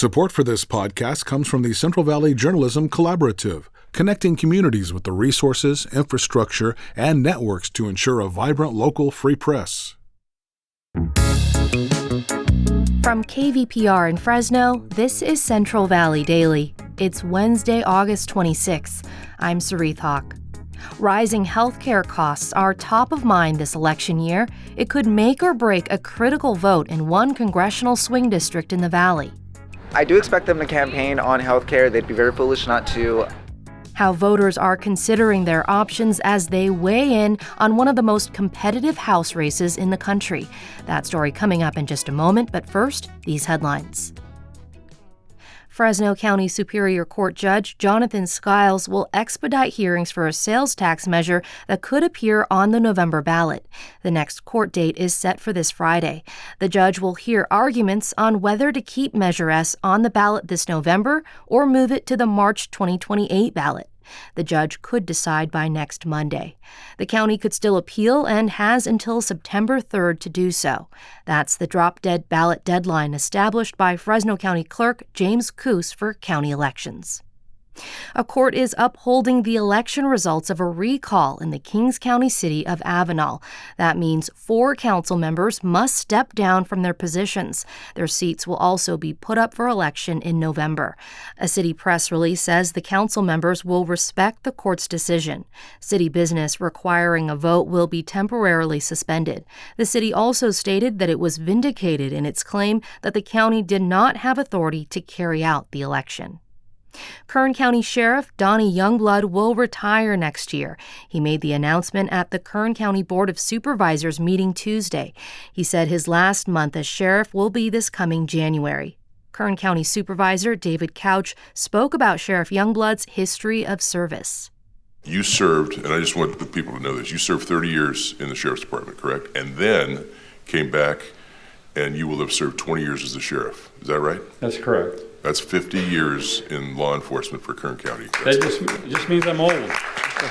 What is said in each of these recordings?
Support for this podcast comes from the Central Valley Journalism Collaborative, connecting communities with the resources, infrastructure, and networks to ensure a vibrant local free press. From KVPR in Fresno, this is Central Valley Daily. It's Wednesday, August 26. I'm Soreath Hok. Rising healthcare costs are top of mind this election year. It could make or break a critical vote in one congressional swing district in the Valley. I do expect them to campaign on healthcare. They'd be very foolish not to. How voters are considering their options as they weigh in on one of the most competitive House races in the country. That story coming up in just a moment, but first, these headlines. Fresno County Superior Court Judge Jonathan Linden will expedite hearings for a sales tax measure that could appear on the November ballot. The next court date is set for this Friday. The judge will hear arguments on whether to keep Measure S on the ballot this November or move it to the March 2028 ballot. The judge could decide by next Monday. The county could still appeal and has until September 3rd to do so. That's the drop-dead ballot deadline established by Fresno County Clerk James Coos for county elections. A court is upholding the election results of a recall in the Kings County city of Avenal. That means 4 council members must step down from their positions. Their seats will also be put up for election in November. A city press release says the council members will respect the court's decision. City business requiring a vote will be temporarily suspended. The city also stated that it was vindicated in its claim that the county did not have authority to carry out the election. Kern County Sheriff Donnie Youngblood will retire next year. He made the announcement at the Kern County Board of Supervisors meeting Tuesday. He said his last month as sheriff will be this coming January. Kern County Supervisor David Couch spoke about Sheriff Youngblood's history of service. You served, and I just want the people to know this, you served 30 years in the Sheriff's Department, correct? And then came back and you will have served 20 years as the sheriff. Is that right? That's correct. That's 50 years in law enforcement for Kern County. That just means I'm old.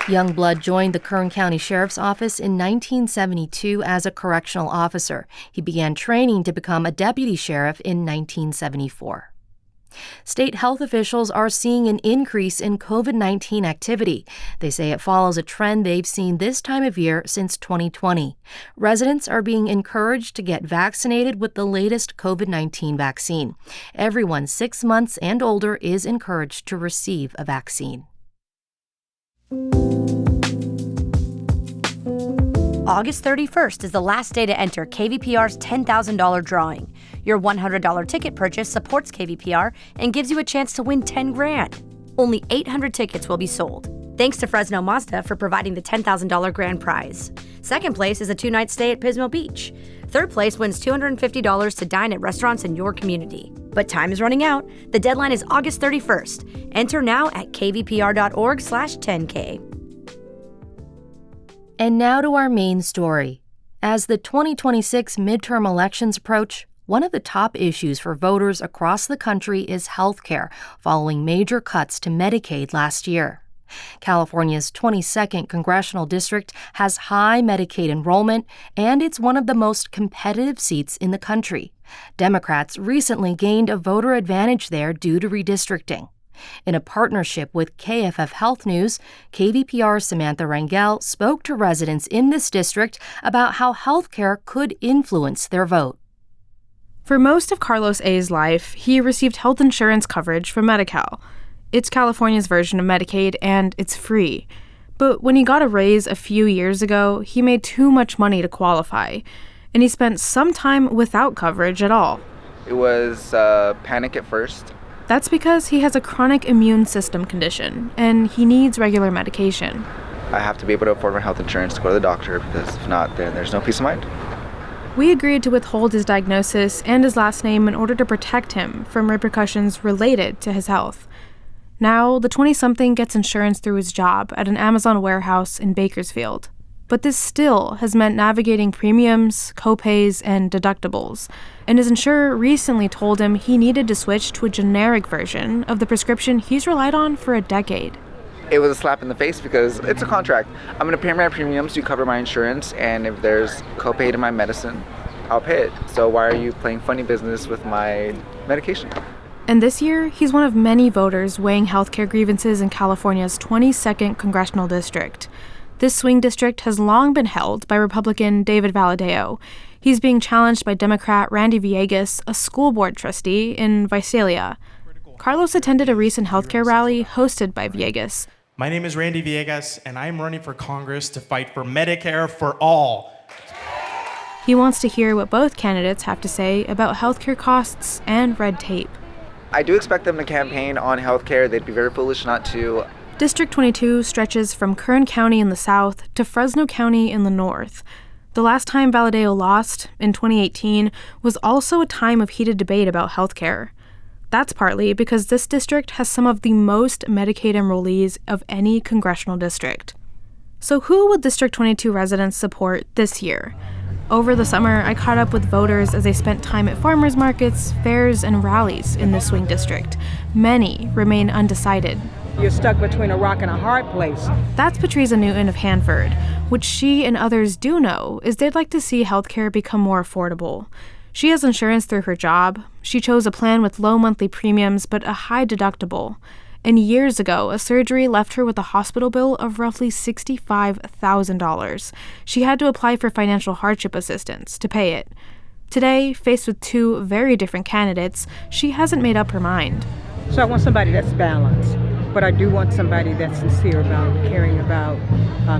Youngblood joined the Kern County Sheriff's Office in 1972 as a correctional officer. He began training to become a deputy sheriff in 1974. State health officials are seeing an increase in COVID-19 activity. They say it follows a trend they've seen this time of year since 2020. Residents are being encouraged to get vaccinated with the latest COVID-19 vaccine. Everyone 6 months and older is encouraged to receive a vaccine. August 31st is the last day to enter KVPR's $10,000 drawing. Your $100 ticket purchase supports KVPR and gives you a chance to win $10,000. Only 800 tickets will be sold. Thanks to Fresno Mazda for providing the $10,000 grand prize. Second place is a 2-night stay at Pismo Beach. Third place wins $250 to dine at restaurants in your community. But time is running out. The deadline is August 31st. Enter now at kvpr.org/10K. And now to our main story. As the 2026 midterm elections approach, one of the top issues for voters across the country is health care, following major cuts to Medicaid last year. California's 22nd congressional district has high Medicaid enrollment, and it's one of the most competitive seats in the country. Democrats recently gained a voter advantage there due to redistricting. In a partnership with KFF Health News, KVPR's Samantha Rangel spoke to residents in this district about how health care could influence their vote. For most of Carlos A's life, he received health insurance coverage from Medi-Cal. It's California's version of Medicaid, and it's free. But when he got a raise a few years ago, he made too much money to qualify, and he spent some time without coverage at all. It was panic at first. That's because he has a chronic immune system condition, and he needs regular medication. I have to be able to afford my health insurance to go to the doctor, because if not, then there's no peace of mind. We agreed to withhold his diagnosis and his last name in order to protect him from repercussions related to his health. Now, the 20-something gets insurance through his job at an Amazon warehouse in Bakersfield. But this still has meant navigating premiums, copays, and deductibles. And his insurer recently told him he needed to switch to a generic version of the prescription he's relied on for a decade. It was a slap in the face because it's a contract. I'm going to pay my premiums to cover my insurance, and if there's copay to my medicine, I'll pay it. So why are you playing funny business with my medication? And this year, he's one of many voters weighing healthcare grievances in California's 22nd congressional district. This swing district has long been held by Republican David Valadao. He's being challenged by Democrat Randy Villegas, a school board trustee in Visalia. Carlos attended a recent healthcare rally hosted by Villegas. My name is Randy Villegas, and I'm running for Congress to fight for Medicare for all. He wants to hear what both candidates have to say about healthcare costs and red tape. I do expect them to campaign on healthcare. They'd be very foolish not to. District 22 stretches from Kern County in the south to Fresno County in the north. The last time Valadao lost, in 2018, was also a time of heated debate about healthcare. That's partly because this district has some of the most Medicaid enrollees of any congressional district. So who would District 22 residents support this year? Over the summer, I caught up with voters as they spent time at farmers markets, fairs, and rallies in the swing district. Many remain undecided. You're stuck between a rock and a hard place. That's Patricia Newton of Hanford. What she and others do know is they'd like to see healthcare become more affordable. She has insurance through her job. She chose a plan with low monthly premiums but a high deductible. And years ago, a surgery left her with a hospital bill of roughly $65,000. She had to apply for financial hardship assistance to pay it. Today, faced with two very different candidates, she hasn't made up her mind. So I want somebody that's balanced, but I do want somebody that's sincere about caring about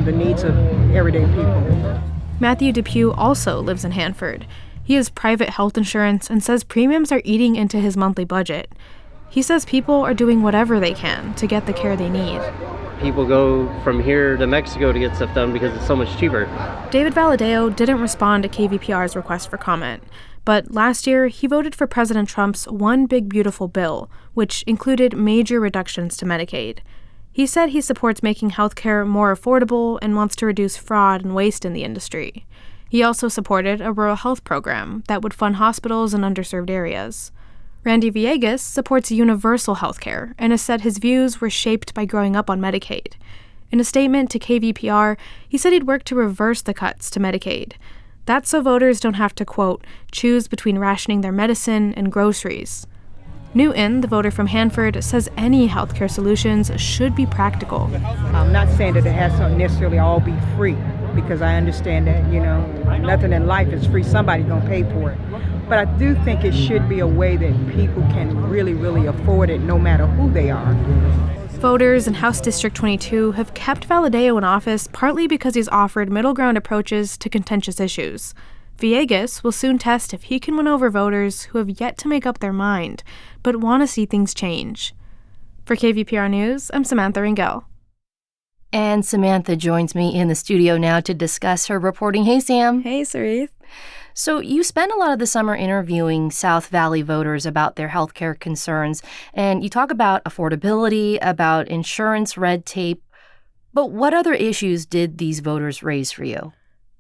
the needs of everyday people. Matthew Depew also lives in Hanford. He has private health insurance and says premiums are eating into his monthly budget. He says people are doing whatever they can to get the care they need. People go from here to Mexico to get stuff done because it's so much cheaper. David Valadao didn't respond to KVPR's request for comment, but last year he voted for President Trump's One Big Beautiful Bill, which included major reductions to Medicaid. He said he supports making healthcare more affordable and wants to reduce fraud and waste in the industry. He also supported a rural health program that would fund hospitals in underserved areas. Randy Villegas supports universal health care and has said his views were shaped by growing up on Medicaid. In a statement to KVPR, he said he'd work to reverse the cuts to Medicaid. That's so voters don't have to, quote, choose between rationing their medicine and groceries. Newton, the voter from Hanford, says any healthcare solutions should be practical. I'm not saying that it has to necessarily all be free, because I understand that, nothing in life is free. Somebody's going to pay for it. But I do think it should be a way that people can really, really afford it no matter who they are. Voters in House District 22 have kept Valadao in office partly because he's offered middle ground approaches to contentious issues. Villegas will soon test if he can win over voters who have yet to make up their mind, but want to see things change. For KVPR News, I'm Samantha Rangel. And Samantha joins me in the studio now to discuss her reporting. Hey, Sam. Hey, Soreath. So you spent a lot of the summer interviewing South Valley voters about their healthcare concerns, and you talk about affordability, about insurance red tape. But what other issues did these voters raise for you?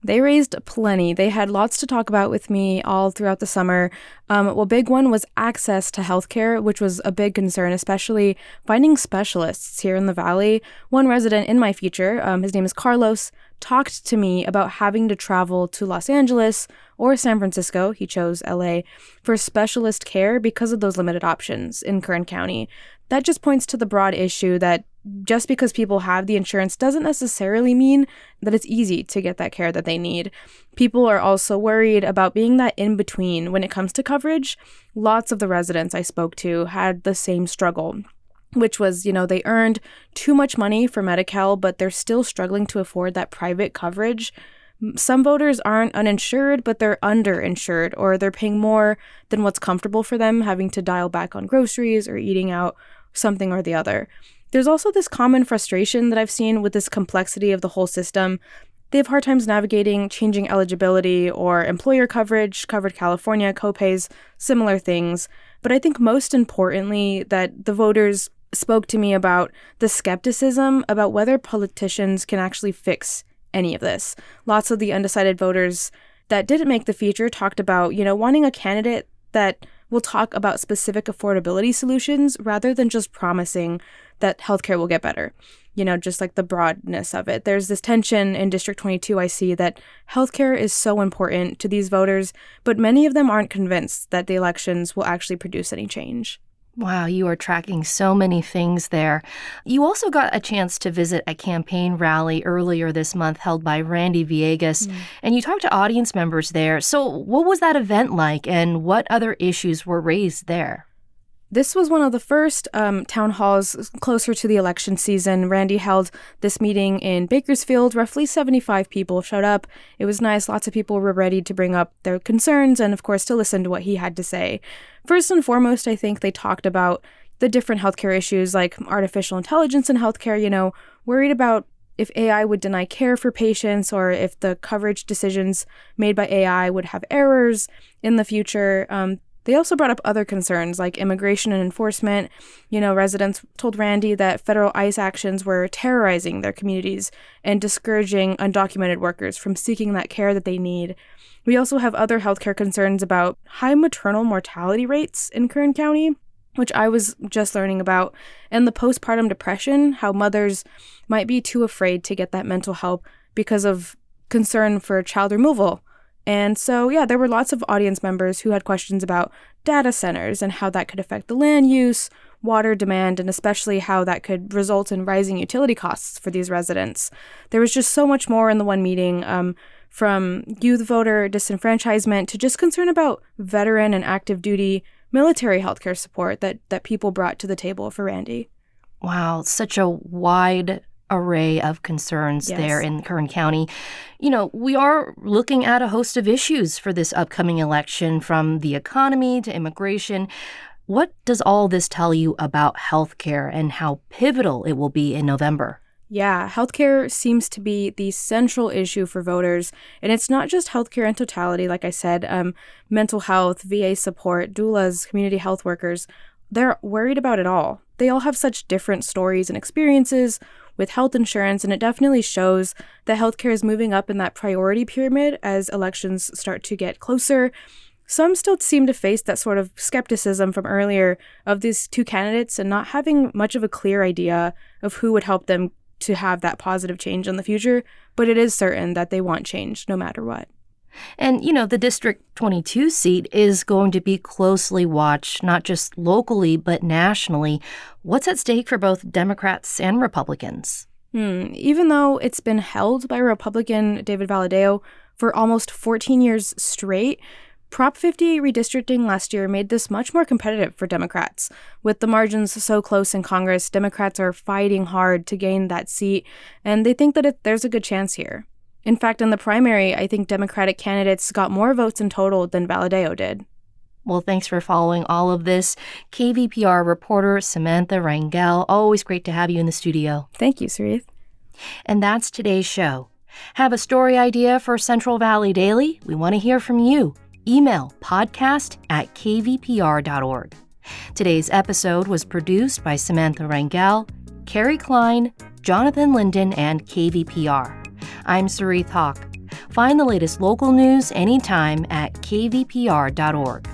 They raised plenty. They had lots to talk about with me all throughout the summer. Well, big one was access to healthcare, which was a big concern, especially finding specialists here in the Valley. One resident in my feature, his name is Carlos, talked to me about having to travel to Los Angeles or San Francisco, he chose LA, for specialist care because of those limited options in Kern County. That just points to the broad issue that just because people have the insurance doesn't necessarily mean that it's easy to get that care that they need. People are also worried about being that in-between when it comes to coverage. Lots of the residents I spoke to had the same struggle, which was, they earned too much money for Medi-Cal, but they're still struggling to afford that private coverage. Some voters aren't uninsured, but they're underinsured, or they're paying more than what's comfortable for them, having to dial back on groceries or eating out something or the other. There's also this common frustration that I've seen with this complexity of the whole system. They have hard times navigating changing eligibility or employer coverage, covered California, copays, similar things. But I think most importantly that the voters spoke to me about the skepticism about whether politicians can actually fix any of this. Lots of the undecided voters that didn't make the feature talked about, wanting a candidate that will talk about specific affordability solutions rather than just promising that healthcare will get better. Just like the broadness of it. There's this tension in District 22 I see that healthcare is so important to these voters, but many of them aren't convinced that the elections will actually produce any change. Wow, you are tracking so many things there. You also got a chance to visit a campaign rally earlier this month held by Randy Villegas, and you talked to audience members there. So what was that event like, and what other issues were raised there? This was one of the first town halls closer to the election season. Randy held this meeting in Bakersfield. Roughly 75 people showed up. It was nice. Lots of people were ready to bring up their concerns and, of course, to listen to what he had to say. First and foremost, I think they talked about the different healthcare issues like artificial intelligence in healthcare, worried about if AI would deny care for patients or if the coverage decisions made by AI would have errors in the future. They also brought up other concerns like immigration and enforcement. Residents told Randy that federal ICE actions were terrorizing their communities and discouraging undocumented workers from seeking that care that they need. We also have other healthcare concerns about high maternal mortality rates in Kern County, which I was just learning about, and the postpartum depression, how mothers might be too afraid to get that mental help because of concern for child removal. And so, there were lots of audience members who had questions about data centers and how that could affect the land use, water demand, and especially how that could result in rising utility costs for these residents. There was just so much more in the one meeting, from youth voter disenfranchisement to just concern about veteran and active duty military healthcare support that people brought to the table for Randy. Wow, such a wide array of concerns there in Kern County. We are looking at a host of issues for this upcoming election, from the economy to immigration. What does all this tell you about healthcare and how pivotal it will be in November? Yeah, healthcare seems to be the central issue for voters. And it's not just healthcare in totality, like I said, mental health, VA support, doulas, community health workers. They're worried about it all. They all have such different stories and experiences with health insurance, and it definitely shows that healthcare is moving up in that priority pyramid as elections start to get closer. Some still seem to face that sort of skepticism from earlier of these two candidates and not having much of a clear idea of who would help them to have that positive change in the future, but it is certain that they want change no matter what. And, the District 22 seat is going to be closely watched, not just locally, but nationally. What's at stake for both Democrats and Republicans? Even though it's been held by Republican David Valadao for almost 14 years straight, Prop 58 redistricting last year made this much more competitive for Democrats. With the margins so close in Congress, Democrats are fighting hard to gain that seat, and they think that there's a good chance here. In fact, in the primary, I think Democratic candidates got more votes in total than Valadao did. Well, thanks for following all of this. KVPR reporter Samantha Rangel, always great to have you in the studio. Thank you, Soreath. And that's today's show. Have a story idea for Central Valley Daily? We want to hear from you. Email podcast@kvpr.org. Today's episode was produced by Samantha Rangel, Carrie Klein, Jonathan Linden, and KVPR. I'm Soreath Hok. Find the latest local news anytime at kvpr.org.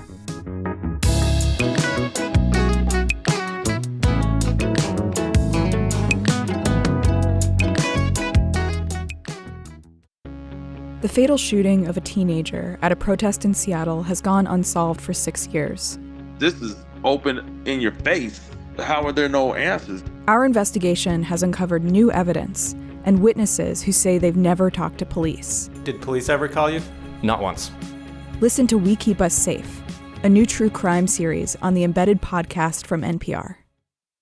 The fatal shooting of a teenager at a protest in Seattle has gone unsolved for 6 years. This is open in your face. How are there no answers? Our investigation has uncovered new evidence and witnesses who say they've never talked to police. Did police ever call you? Not once. Listen to We Keep Us Safe, a new true crime series on the Embedded podcast from NPR.